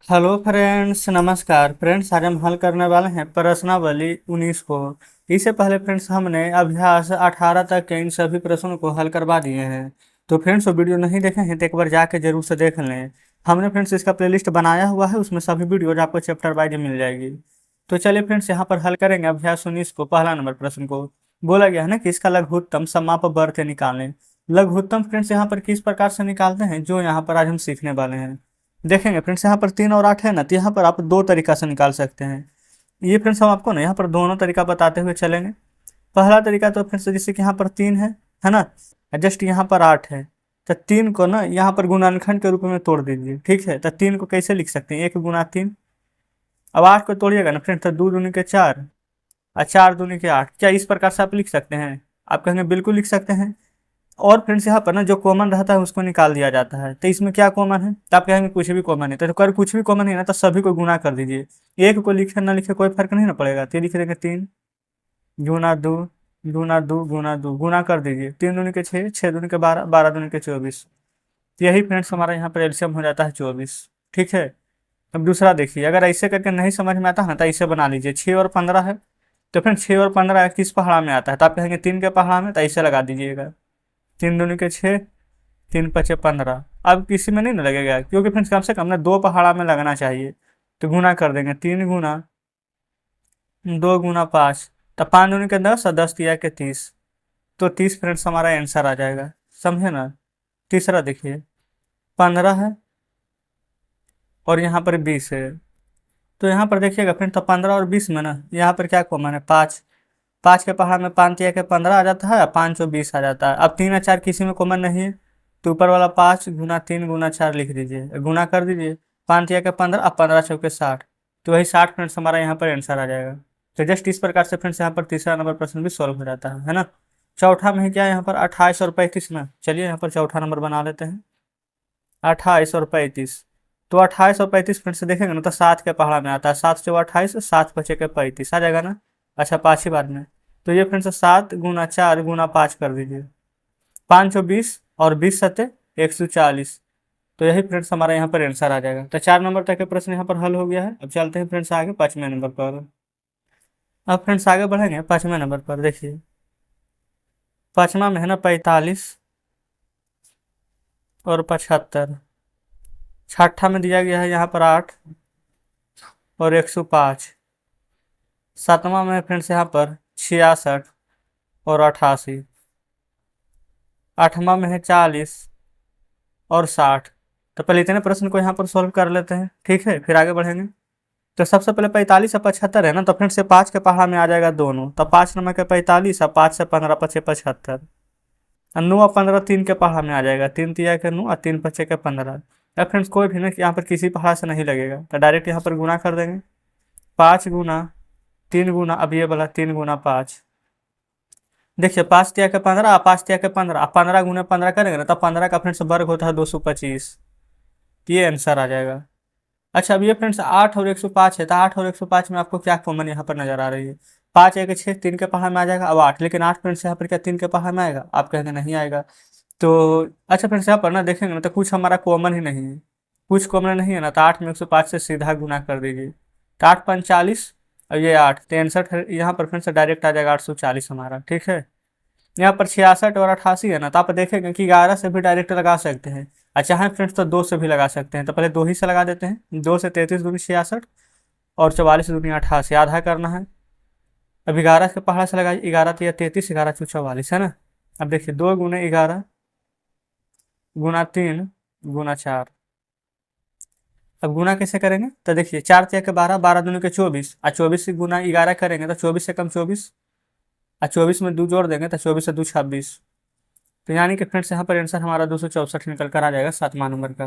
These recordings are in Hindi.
हेलो फ्रेंड्स, नमस्कार फ्रेंड्स। आज हम हल करने वाले हैं प्रश्नावली 19 को। इससे पहले फ्रेंड्स हमने अभ्यास 18 तक के इन सभी प्रश्नों को हल करवा दिए हैं। तो फ्रेंड्स वो वीडियो नहीं देखे हैं तो एक बार जाके जरूर से देख लें। हमने फ्रेंड्स इसका प्लेलिस्ट बनाया हुआ है, उसमें सभी वीडियोज आपको चैप्टर वाइज मिल जाएगी। तो चलिए फ्रेंड्स यहाँ पर हल करेंगे अभ्यास 19 को। पहला नंबर प्रश्न को बोला गया है ना कि इसका लघुत्तम समापवर्त निकालें। लघुत्तम फ्रेंड्स यहाँ पर किस प्रकार से निकालते हैं, जो यहाँ पर आज हम सीखने वाले हैं। देखेंगे फ्रेंड्स, यहाँ पर 3 और 8 है ना, तो यहाँ पर आप दो तरीका से निकाल सकते हैं। ये फ्रेंड्स हम आपको ना यहाँ पर दोनों तरीका बताते हुए चलेंगे। पहला तरीका तो फ्रेंड्स जैसे कि यहाँ पर 3 है ना, जस्ट यहाँ पर 8 है। तो 3 को ना यहाँ पर गुणनखंड के रूप में तोड़ दीजिए, ठीक है। तो 3 को कैसे लिख सकते हैं, 1 गुना 3। अब 8 को तोड़िएगा ना फ्रेंड्स, तो 2 दूनी के 4 और 4 दूनी के 8। क्या इस प्रकार से आप लिख सकते हैं? आप कहेंगे बिल्कुल लिख सकते हैं। और फ्रेंड्स यहाँ पर ना जो कॉमन रहता है उसको निकाल दिया जाता है। तो इसमें क्या कॉमन है, तो आप कहेंगे कुछ भी कॉमन है। तो अगर कुछ भी कॉमन है ना, तो सभी को गुना कर दीजिए। एक को लिखे ना लिखे कोई फर्क नहीं ना पड़ेगा। तो ये लिख देंगे 3 गुना 2 गुना कर दीजिए। 3 दूनी के 6, 6 दूनी के 12, 12 दूनी के 24। तो यही फ्रेंड्स हमारा यहाँ पर एल्सियम हो जाता है 24, ठीक है। अब दूसरा देखिए, अगर ऐसे करके नहीं समझ में आता है ना, तो ऐसे बना लीजिए। 6 और 15 है, तो फ्रेंड 6 और 15 किस पहाड़ा में आता है, तो आप कहेंगे 3 के पहाड़ा में, तो ऐसे लगा दीजिएगा। 3 दूनी के 6, 3 × 5 = 15। अब किसी में नहीं ना लगेगा, क्योंकि फ्रेंड्स कम से कम ना 2 पहाड़ा में लगना चाहिए। तो गुना कर देंगे, 3 गुना 2 गुना 5। तो 5 दूनी के 10 और 10 × 3 = 30। तो 30 फ्रेंड्स हमारा आंसर आ जाएगा, समझे ना। तीसरा देखिए, 15 है और यहाँ पर 20 है। तो यहाँ पर देखिएगा फ्रेंड, तो 15 और 20 में ना यहाँ पर क्या कॉमन है, 5। 5 के पहाड़ में 5 × 3 = 15 आ जाता है, 5 और 20 आ जाता है। अब 3 और 4 किसी में कॉमन नहीं है, तो ऊपर वाला 5 × 3 × 4 लिख दीजिए, गुना कर दीजिए। 5 × 3 = 15 और 15 × 4 = 60। तो वही 60 फ्रेंड्स हमारा यहाँ पर आंसर आ जाएगा। तो जस्ट इस प्रकार से फ्रेंड्स यहाँ पर तीसरा नंबर प्रश्न भी सॉल्व हो जाता है ना। चौथा में क्या है यहाँ पर 28 और 35 में। चलिए यहाँ पर चौथा नंबर बना लेते हैं, 28 और 35। तो 28 और 35 फ्रेंड्स से देखेंगे ना, तो 7 के पहाड़ा में आता है। 7 × 4 = 28, 7 × 5 = 35 आ जाएगा ना। अच्छा, 5 ही बार में। तो ये फ्रेंड्स 7 × 4 × 5 कर दीजिए। 5 और 20 और 20 × 7 = 140। तो यही फ्रेंड्स हमारा यहाँ पर आंसर आ जाएगा। तो 4 नंबर तक के प्रश्न यहाँ पर हल हो गया है। अब चलते हैं फ्रेंड्स आगे 5वें नंबर पर। अब फ्रेंड्स आगे बढ़ेंगे 5वें नंबर पर। देखिए 5वां में है ना 45 और 75। छठा में दिया गया है यहाँ पर 8 और 105। 7वां में फ्रेंड्स यहाँ पर 66 और 88। 8वां में है 40 और 60। तो पहले इतने प्रश्न को यहाँ पर सॉल्व कर लेते हैं, ठीक है, फिर आगे बढ़ेंगे। तो सबसे पहले 45 और 75 है ना, तो फ्रेंड्स से 5 के पहाड़ा में आ जाएगा दोनों। तो 5 नंबर के 45 और 5 से 15 × 5 = 75। और 9 और 15 3 के पहाड़ा में आ जाएगा। 3 × 3 = 9 और 3 × 5 = 15। अब फ्रेंड्स कोई भी ना यहाँ पर किसी पहाड़ से नहीं लगेगा, तो डायरेक्ट यहाँ पर गुना कर देंगे। 5 × 3 × अब ये वाला 3 × 5। देखिए 5 × 3 = 15 और 5 × 3 = 15। आप 15 × 15 करेंगे ना, तब 15 का फ्रेंड्स वर्ग होता है 225। ये आंसर आ जाएगा। अच्छा, अब ये फ्रेंड्स 8 और 105 है, तो 8 और 105 में आपको क्या कॉमन यहाँ पर नजर आ रही है। 5 1 6, 3 के पहाड़ में आ जाएगा। अब 8, लेकिन 8 फ्रेंड्स यहाँ पर क्या 3 के पहाड़ में आएगा, आप कहेंगे नहीं आएगा। तो अच्छा फ्रेंड्स यहाँ पर ना देखेंगे ना, तो कुछ हमारा कॉमन ही नहीं है। कुछ कॉमन नहीं है ना, तो 8 में 105 से सीधा गुना कर दीजिए। तो 8 × 5 = 40 और ये 8 तो 63 है। यहाँ पर फ्रेंड्स डायरेक्ट आ जाएगा 840 हमारा, ठीक है। यहाँ पर 66 और 88 है ना, तो आप देखेंगे कि 11 से भी डायरेक्ट लगा सकते हैं। अच्छा है फ्रेंड्स, तो 2 से भी लगा सकते हैं। तो पहले 2 ही से लगा देते हैं। 2 से 33 दूनी 66 और 44 दूनी 88, आधा करना है। अब 11 के पहाड़ा से लगाइए, 11 तो 33, 11 × 44 है ना। अब देखिए 2 × 11 × 3 × 4। अब गुना कैसे करेंगे, तो देखिए 4 × 12, 12 दूनी के 24 और 24 से गुना 11 करेंगे तो 24 से कम 24 और 24 में 2 जोड़ देंगे तो 24 से 2 = 26। तो यानी कि फ्रेंड्स यहाँ पर आंसर हमारा 264 निकल कर आ जाएगा 7वां नंबर का।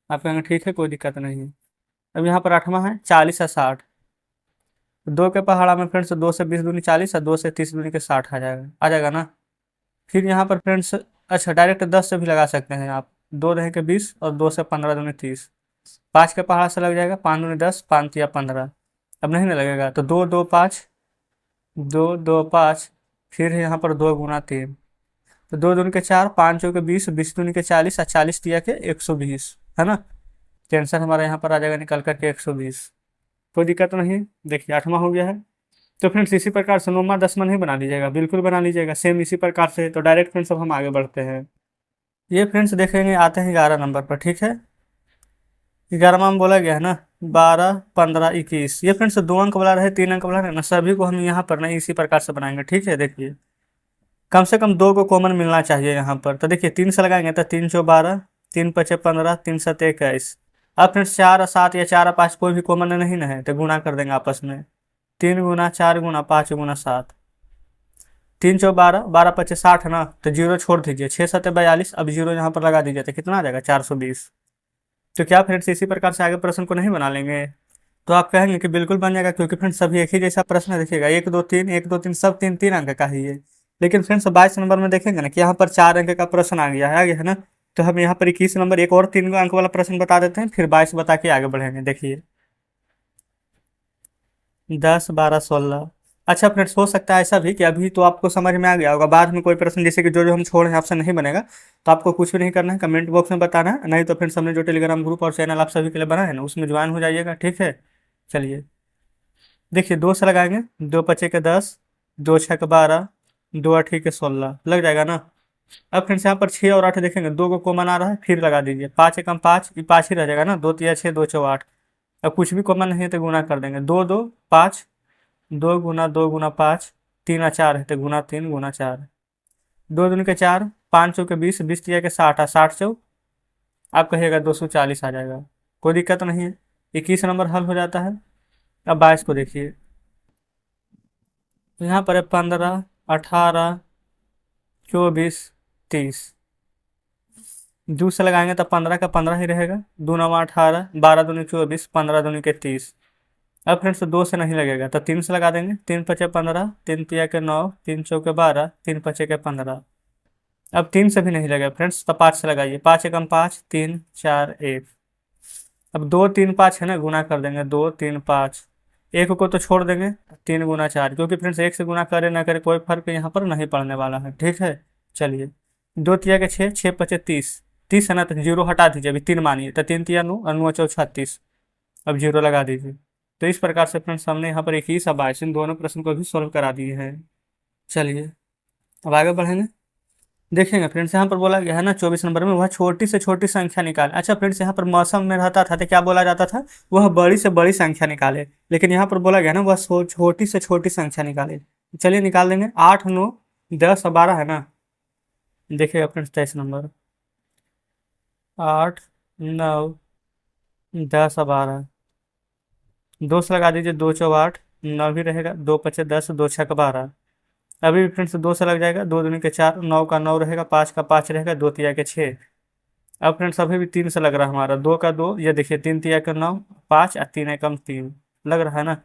आप कहेंगे ठीक है, कोई दिक्कत नहीं है। अब यहाँ पर 8वां है 40 और 60। 2 के पहाड़ा में फ्रेंड्स 2 से 20 दूनी 40 और 2 से 30 दूनी के 60 आ जाएगा ना। फिर यहाँ पर फ्रेंड्स अच्छा डायरेक्ट 10 से भी लगा सकते हैं आप। 2 रहेंगे 20 और 2 से 15 दूनी 30। 5 के पहाड़ा से लग जाएगा, 5 दूनी 10, 5 × 15। अब नहीं ना लगेगा, तो 2 2 5, 2 2 5। फिर यहाँ पर 2 × 3, तो 2 दूनी के 4, 5 चौके 20, 20 दूनी के 40 और 40 × 1 = 120 है ना। तो आंसर हमारा यहाँ पर आ जाएगा निकल करके 120। कोई दिक्कत नहीं है। देखिए 8वां हो गया है। तो फ्रेंड्स इसी प्रकार से 9वां 10वां नहीं बना लीजिएगा, बिल्कुल बना लीजिएगा सेम इसी प्रकार से। तो डायरेक्ट फ्रेंड्स अब हम आगे बढ़ते हैं। ये फ्रेंड्स देखेंगे आते हैं 11 नंबर पर, ठीक है। 11वां में बोला गया है ना 12 15 21। ये फ्रेंड्स 2 अंक वाला रहे 3 अंक वाला रहे ना, सभी को हम यहाँ पर ना इसी प्रकार से बनाएंगे, ठीक है। देखिए कम से कम 2 को कॉमन मिलना चाहिए यहाँ पर। तो देखिए 3 से लगाएंगे तो 3 चौ 12, 3 पचे 15, 3 सत 21। अब फ्रेंड्स 4 और 7 या 4 और 5 कोई भी कॉमन नहीं ना है, तो गुणा कर देंगे आपस में। 3 गुना 4 गुना 5 गुना 7, 3 चौ 12, 12 पचे 60 ना, तो जीरो छोड़ दीजिए। 6 सत्ते 42, अब जीरो यहाँ पर लगा दीजिए तो कितना आ जाएगा 420। तो क्या फ्रेंड्स इसी प्रकार से आगे प्रश्न को नहीं बना लेंगे? तो आप कहेंगे कि बिल्कुल बन जाएगा, क्योंकि फ्रेंड्स सभी एक ही जैसा प्रश्न है। देखिएगा 1 2 3 1 2 3 सब 3 3 अंक का ही है। लेकिन फ्रेंड्स 22 नंबर में देखेंगे ना कि यहाँ पर 4 अंक का प्रश्न आ गया है ना। तो हम यहाँ पर 21 नंबर एक और 3 अंक वाला प्रश्न बता देते हैं, फिर 22 बता के आगे बढ़ेंगे। देखिए 10 12 16। अच्छा फ्रेंड्स हो सकता है ऐसा भी कि अभी तो आपको समझ में आ गया होगा, बाद में कोई प्रश्न जैसे कि जो जो हम छोड़ हैं आपसे नहीं बनेगा, तो आपको कुछ भी नहीं करना है, कमेंट बॉक्स में बताना है। नहीं तो फ्रेंड्स हमने जो टेलीग्राम ग्रुप और चैनल आप सभी के लिए बना है ना, उसमें ज्वाइन हो जाइएगा, ठीक है। चलिए देखिए 2 से लगाएंगे, 2 पचे के 10, 2 छः के 12, 2 आठे के 16, लग जाएगा ना। अब फ्रेंड्स यहाँ पर 6 और 8 देखेंगे, 2 को कॉमन आ रहा है, फिर लगा दीजिए। 5 एकम 5, ये 5 ही रह जाएगा ना। 2 तिया 6, 2 चौ 8। अब कुछ भी कॉमन नहीं है तो गुना कर देंगे। 2 2 5, 2 गुना 5, 3 और 4 है तो गुना 3 गुना 4। 2 दूनी के 4, 5 चौ के 20, 20 तिया के 60, 60 चौ आप कहिएगा 240 आ जाएगा। कोई दिक्कत नहीं है। 21 नंबर हल हो जाता है। अब 22 को देखिए, तो यहाँ पर है 15 18 24 30। 2 से लगाएंगे तो 15 का 15 ही रहेगा। 2 9 18, 12 दूनी 24, 15 दूनी के 30। अब फ्रेंड्स 2 से नहीं लगेगा तो 3 से लगा देंगे। 3 पचे 15, 3 तिया के 9, 3 चौके 12, 3 पचे के 15। अब 3 से भी नहीं लगेगा फ्रेंड्स, तो 5 से लगाइए। 5 एकम 5, 3 4 1। अब 2 3 5 है ना, गुना कर देंगे। 2 3 5, एक को तो छोड़ देंगे। 3 गुना 4, क्योंकि फ्रेंड्स एक से गुना करे ना करे कोई फर्क यहाँ पर नहीं पड़ने वाला है, ठीक है। चलिए 2 तिया के 6, 6 पचे 30, 30 है ना, तो जीरो हटा दीजिए। अभी 3 मानिए तो 3 तिया 9 और 9 चौ 36। अब जीरो लगा दीजिए। तो इस प्रकार से फ्रेंड्स हमने यहाँ पर 21 और 22 इन दोनों प्रश्न को भी सॉल्व करा दिए हैं। चलिए अब आगे बढ़ेंगे। देखेंगे फ्रेंड्स यहाँ पर बोला गया है ना 24 नंबर में, वह छोटी से छोटी संख्या निकाले। अच्छा फ्रेंड्स यहाँ पर मौसम में रहता था तो क्या बोला जाता था, वह बड़ी से बड़ी संख्या निकाले। लेकिन यहाँ पर बोला गया ना वह छोटी से छोटी संख्या निकाले। चलिए निकाल देंगे। 8 9 10 और 12 है ना। देखिएगा फ्रेंड्स 23 नंबर, 8 9 10 और 12। 2 से लगा दीजिए। 2 चौ 8, 9 भी रहेगा। 2 पचे 10, 2 छः 12। अभी भी फ्रेंड्स 2 से लग जाएगा। 2 दूनी के 4, 9 का 9 रहेगा, 5 का 5 रहेगा, 2 तिया के 6। अब फ्रेंड्स अभी भी 3 से लग रहा है हमारा। 2 का 2, ये देखिए 3 तिया का 9, 5 और 3 एकम 3 लग रहा है ना।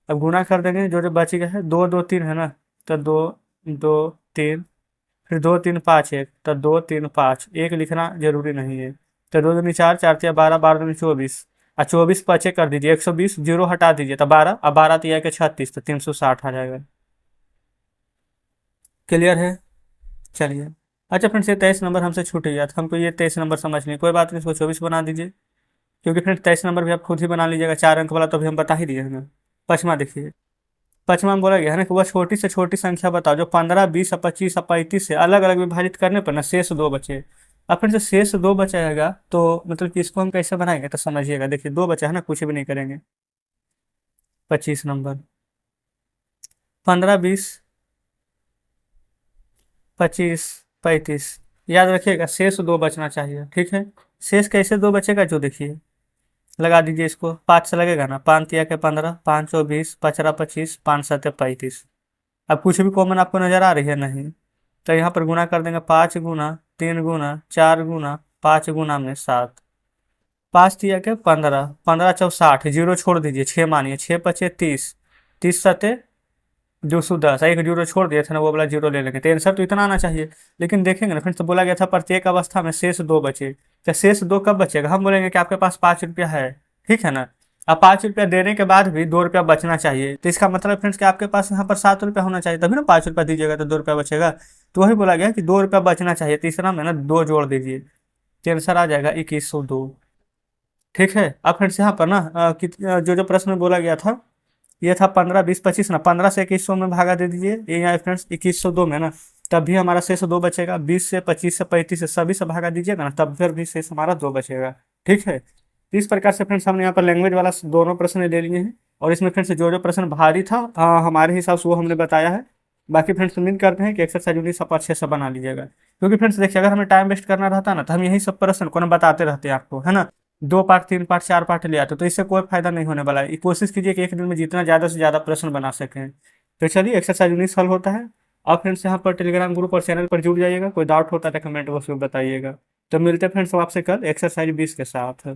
अब गुना कर देंगे, जो जो बच गया है। 2 2 3 है ना, तो 2 2 3, फिर 2 3 5 1, तो 2 3 5 1 लिखना जरूरी नहीं है। तो 2 दूनी 4, 4 तिया 12, 12 दूनी 24 और 24 पचे कर दीजिए 120, जीरो हटा दीजिए तो 12 और 12 तिया के 36, तो 360 आ जाएगा। क्लियर है। चलिए अच्छा फ्रेंड्स ये 23 नंबर हमसे छूट गया था, हमको ये 23 नंबर समझ नहीं, कोई बात नहीं, इसको 24 बना दीजिए। क्योंकि फ्रेंड्स 23 नंबर भी आप खुद ही बना लीजिएगा, 4 अंक वाला तो भी हम बता ही दिए हैं। पचमा देखिए, पचमा में बोला गया है ना कि वह छोटी से छोटी संख्या बताओ जो 15 20 और 25 और 35 से अलग अलग विभाजित करने पर ना शेष 2 बचे। अब फिर जो शेष 2 बचेगा तो मतलब कि इसको हम कैसे बनाएंगे, तो समझिएगा। देखिए 2 बचा है ना, कुछ भी नहीं करेंगे। 25 नंबर, 15 20 25 35, याद रखिएगा शेष 2 बचना चाहिए, ठीक है। शेष कैसे 2 बचेगा, जो देखिए लगा दीजिए इसको। 5 से लगेगा ना, 5 तिया के 15, 5 चौ 20, 5 25, 5 7 35। अब कुछ भी कॉमन आपको नजर आ रही है नहीं, तो यहाँ पर गुना कर देंगे। 5 गुना 3 गुना 4 गुना 5 गुना में 7, 5 तिया के 15, 15 चौ 60, जीरो छोड़ दीजिए। 6 मानिए, 6 पचे 30, 30 सते 210, एक जीरो छोड़ दिया था ना, वो वाला जीरो ले लेंगे। तो आंसर तो इतना आना चाहिए। लेकिन देखेंगे ना फ्रेंड्स, तो बोला गया था प्रत्येक अवस्था में शेष 2 बचे। तो शेष 2 कब बचेगा, हम बोलेंगे कि आपके पास 5 रुपया है, ठीक है ना। अब 5 रुपया देने के बाद भी 2 रुपया बचना चाहिए, तो इसका मतलब फ्रेंड्स कि आपके पास यहाँ पर 7 रुपया होना चाहिए, तभी ना 5 रुपया दीजिएगा तो 2 रुपया बचेगा। तो वही बोला गया कि 2 रुपया बचना चाहिए। तीसरा में ना 2 जोड़ दीजिए, तो आंसर आ जाएगा 2102। ठीक है। अब फ्रेंड्स यहाँ पर ना जो जो प्रश्न में बोला गया था, ये था 15, 20, 25 ना, 15 से 2100 में भागा दे दीजिए, ये यहाँ फ्रेंड्स 2102 में ना, तब भी हमारा शेष दो बचेगा। 20 से 25 से 35 से सभी से भागा दीजिएगा ना, तब फिर भी शेष हमारा दो बचेगा। ठीक है। तो इस प्रकार से फ्रेंड्स हमने यहाँ पर लैंग्वेज वाला दोनों प्रश्न ले लिए हैं, और इसमें फ्रेंड्स जो जो प्रश्न भारी था हमारे हिसाब से वो हमने बताया है। बाकी फ्रेंड्स उम्मीद करते हैं कि एक्सरसाइज 19 आप अच्छे से बना लीजिएगा, क्योंकि फ्रेंड्स देखिए, अगर हमें टाइम वेस्ट करना रहता ना, तो हम यही सब प्रश्न को ना बताते रहते हैं आपको, है ना। 2 पार्ट, 3 पार्ट, 4 पार्ट ले आते, तो इससे कोई फायदा नहीं होने वाला है। कोशिश कीजिए कि एक दिन में जितना ज़्यादा से ज़्यादा प्रश्न बना सकें। तो चलिए, एक्सरसाइज 19 हल होता है। आप फ्रेंड्स यहाँ पर टेलीग्राम ग्रुप और चैनल पर जुड़ जाइएगा। कोई डाउट होता है तो कमेंट बॉक्स में बताइएगा। तो मिलते हैं फ्रेंड्स आपसे कल एक्सरसाइज 20 के साथ।